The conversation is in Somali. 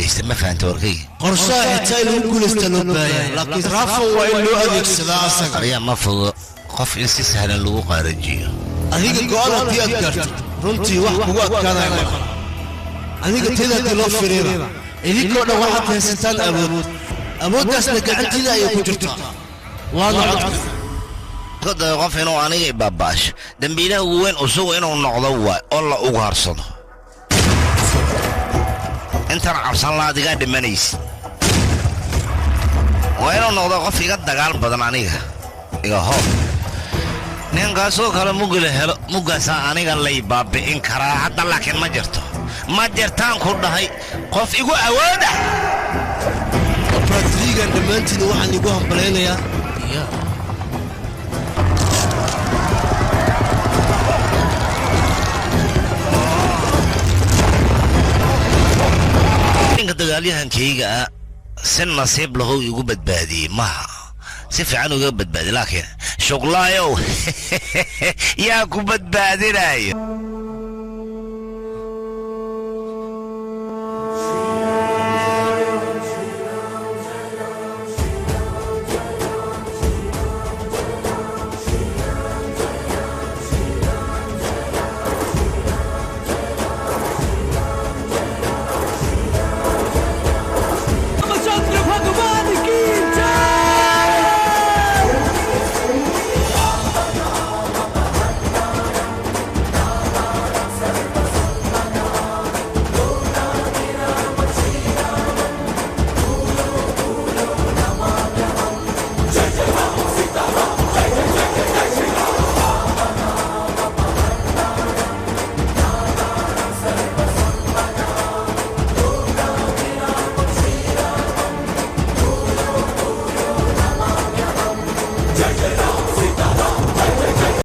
guulaysta ma fahanto warkay qorshaha xitaa inuu guulaysta loo baahan laakiin raafo waa in loo adeegsadaa asaga ayaa ma fudo qof in si sahlan lagu qaarajiyo adiga go'aan haddii aad gaarto runtii wax kugu adkaanaya malaha adiga teeda haddii loo firiira idinkoo dhan waxaad haysataan awooddaasna gacantiida ayay ku jirtaa waana codka qof inuu aniga ibaabaasho dambiilaha ugu weyn usugu inuu noqdo waay oo la ugu harsado intaan cabsan la adigaa dhimanaysid waa inuu noqdo qof iga dagaal badan aniga iga hoob ninkaasoo kale mugila helo mugaasaa aniga lay baabi'in karaa hadda laakiin ma jirtaan ku dhahay qof igu awooda batriigan dhammaantiin waxaan igu hambalaynayaa ninka dagaalyahankayga si nasiib lahu igu badbaadiyey maha si fiican uga badbaadi laakiin shuqlaayow yaa ku badbaadinayo